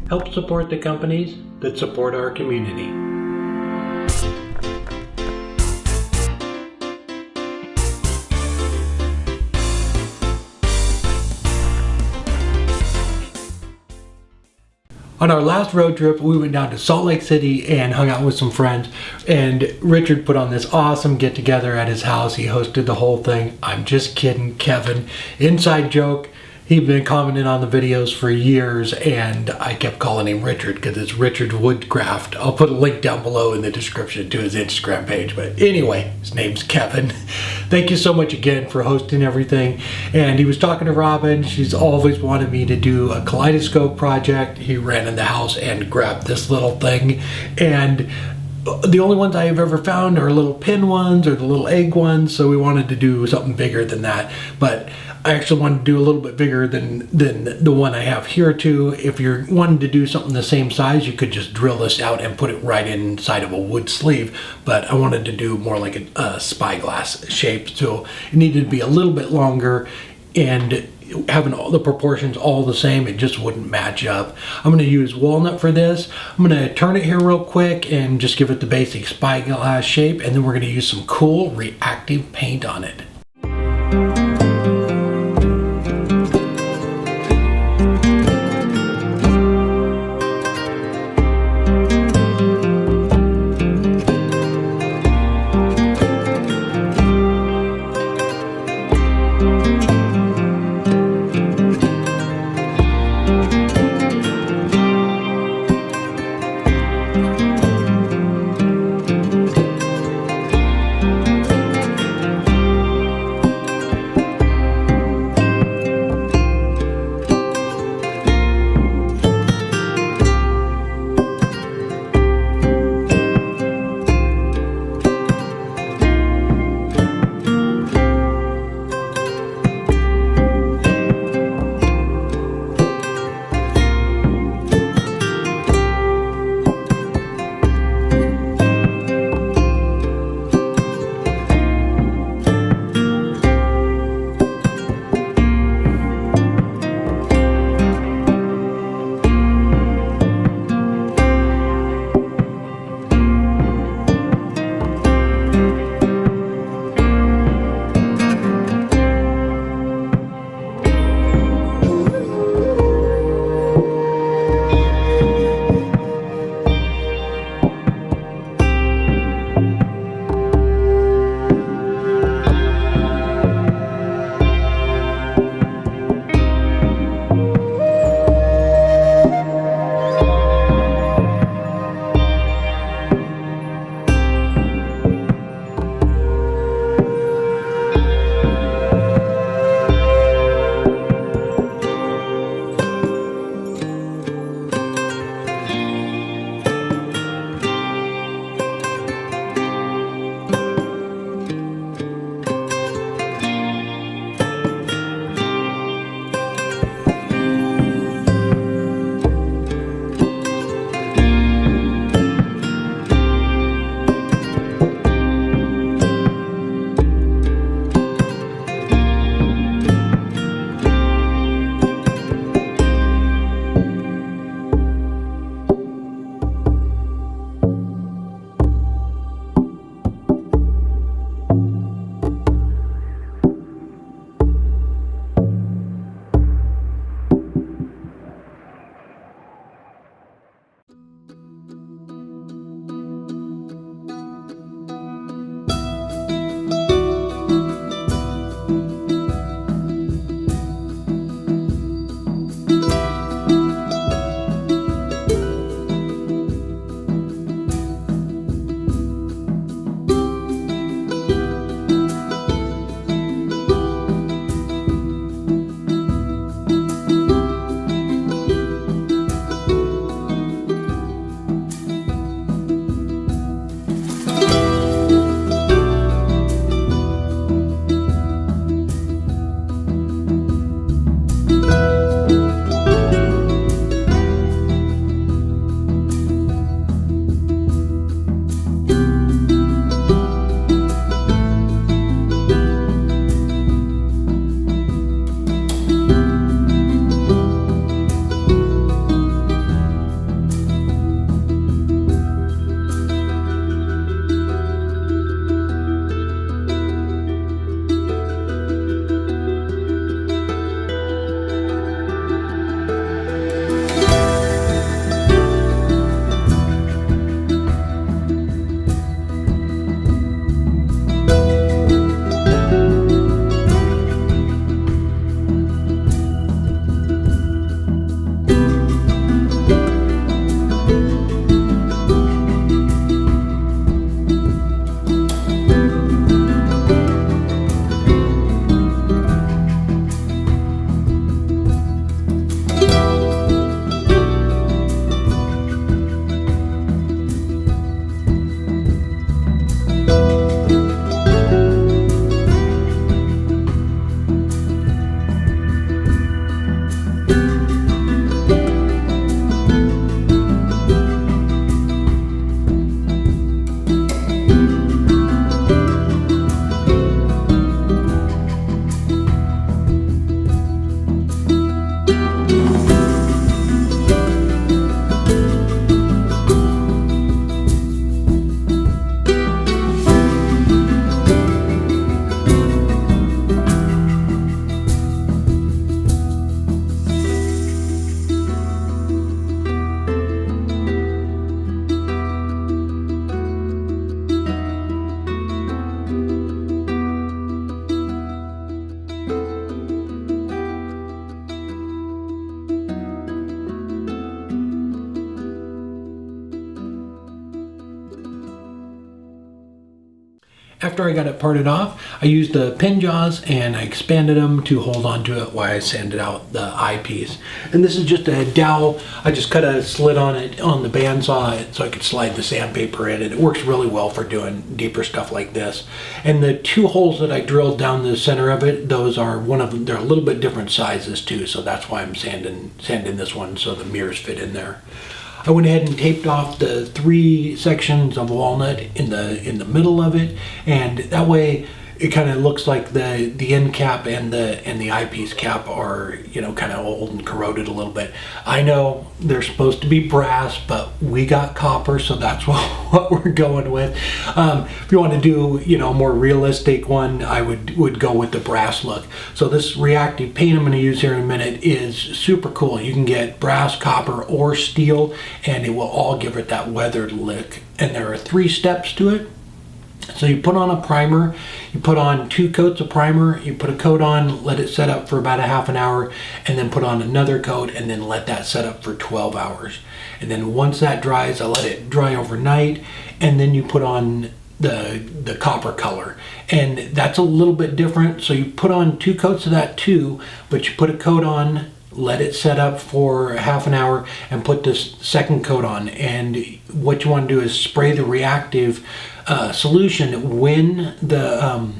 Help support the companies that support our community. On our last road trip, we went down to Salt Lake City and hung out with some friends, and Richard put on this awesome get-together at his house. He hosted the whole thing. I'm just kidding, Kevin. Inside joke. He'd been commenting on the videos for years, and I kept calling him Richard because it's Richard Woodcraft. I'll put a link down below in the description to his Instagram page. But anyway, his name's Kevin. Thank you so much again for hosting everything. And he was talking to Robin. She's always wanted me to do a kaleidoscope project. He ran in the house and grabbed this little thing. And the only ones I have ever found are little pin ones or the little egg ones, so we wanted to do something bigger than that. But I actually wanted to do a little bit bigger than the one I have here too. If you're wanting to do something the same size, you could just drill this out and put it right inside of a wood sleeve. But I wanted to do more like a spyglass shape, so it needed to be a little bit longer, and having all the proportions all the same, it just wouldn't match up. I'm going to use walnut for this. I'm going to turn it here real quick and just give it the basic spyglass shape, and then we're going to use some cool reactive paint on it. after I got it parted off, I used the pin jaws and I expanded them to hold onto it while I sanded out the eyepiece. And this is just a dowel. I just cut a slit on it on the bandsaw so I could slide the sandpaper in, and it works really well for doing deeper stuff like this. And the 2 holes that I drilled down the center of it, those are they're a little bit different sizes too, so that's why I'm sanding this one so the mirrors fit in there. I went ahead and taped off the 3 sections of walnut in the middle of it, and that way it kind of looks like the end cap and the eyepiece cap are, you know, kind of old and corroded a little bit. I know they're supposed to be brass, but we got copper, so that's what we're going with. If you want to do, you know, a more realistic one, I would go with the brass look. So this reactive paint I'm going to use here in a minute is super cool. You can get brass, copper, or steel, and it will all give it that weathered look. And there are 3 steps to it. So you put on a primer, you put on 2 coats of primer, you put a coat on, let it set up for about a half an hour, and then put on another coat and then let that set up for 12 hours. And then once that dries, I let it dry overnight, and then you put on the copper color. And that's a little bit different. So you put on 2 coats of that too, but you put a coat on, let it set up for half an hour, and put this second coat on. And what you want to do is spray the reactive solution when the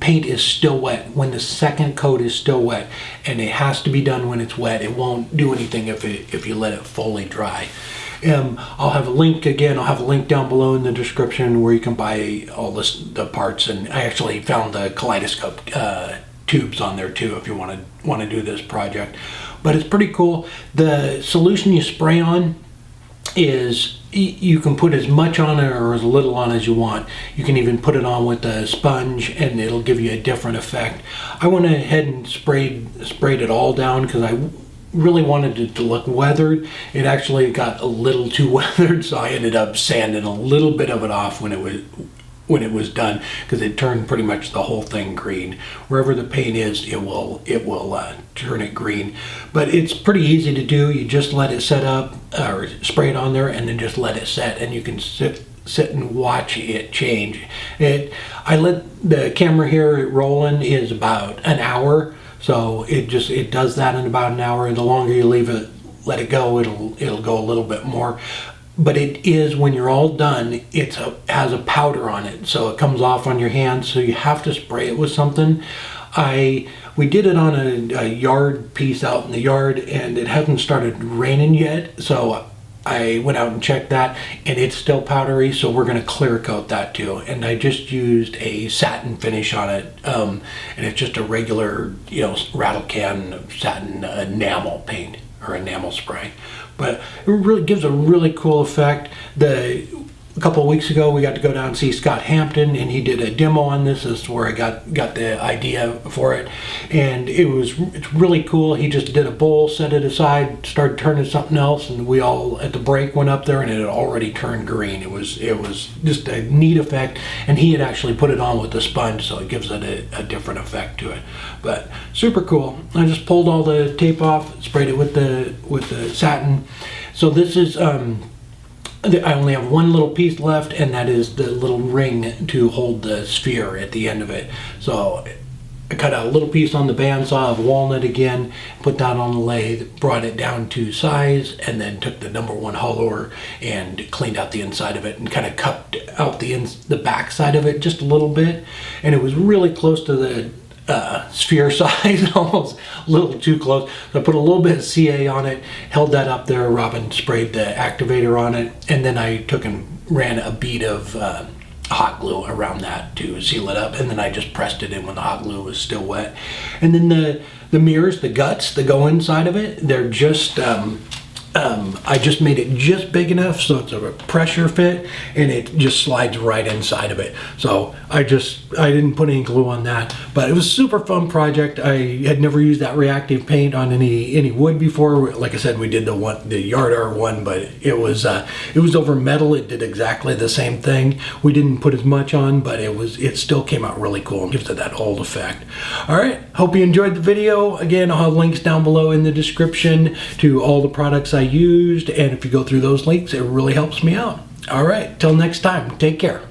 paint is still wet, when the second coat is still wet, and it has to be done when it's wet. It won't do anything if you let it fully dry. I'll have a link again. I'll have a link down below in the description where you can buy all the parts, and I actually found the kaleidoscope tubes on there too if you want to do this project. But it's pretty cool. The solution you spray on is, you can put as much on it or as little on as you want. You can even put it on with a sponge and it'll give you a different effect. I went ahead and sprayed it all down because I really wanted it to look weathered. It actually got a little too weathered, so I ended up sanding a little bit of it off when it was done, because it turned pretty much the whole thing green. Wherever the paint is, it will turn it green. But it's pretty easy to do. You just let it set up, or spray it on there, and then just let it set, and you can sit and watch it change. I let the camera here rolling is about an hour, so it does that in about an hour. And the longer you let it go, it'll go a little bit more. But it is, when you're all done, it has a powder on it, so it comes off on your hands, so you have to spray it with something. We did it on a yard piece out in the yard, and it hasn't started raining yet, so I went out and checked that, and it's still powdery, so we're going to clear coat that too. And I just used a satin finish on it, and it's just a regular, you know, rattle can satin enamel paint, or enamel spray. But it really gives a really cool effect. A couple of weeks ago, we got to go down and see Scott Hampton, and he did a demo on this. This is where I got the idea for it, and it's really cool. He just did a bowl, set it aside, started turning something else, and we all at the break went up there, and it had already turned green. It was just a neat effect, and he had actually put it on with the sponge, so it gives it a different effect to it. But super cool. I just pulled all the tape off, sprayed it with the satin. So this is I only have one little piece left, and that is the little ring to hold the sphere at the end of it. So I cut out a little piece on the bandsaw of walnut again, put that on the lathe, brought it down to size, and then took the #1 hollower and cleaned out the inside of it and kind of cupped out the back side of it just a little bit. And it was really close to the sphere size, almost a little too close. So I put a little bit of CA on it, held that up there. Robin sprayed the activator on it, and then I took and ran a bead of hot glue around that to seal it up, and then I just pressed it in when the hot glue was still wet. And then the mirrors, the guts that go inside of it, they're just I just made it just big enough so it's a pressure fit, and it just slides right inside of it. So I didn't put any glue on that, but it was a super fun project. I had never used that reactive paint on any wood before. Like I said, we did the yard art one, but it was over metal. It did exactly the same thing. We didn't put as much on, but it still came out really cool and gives it that old effect. All right, hope you enjoyed the video. Again, I'll have links down below in the description to all the products I used, and if you go through those links, it really helps me out. All right, till next time, take care.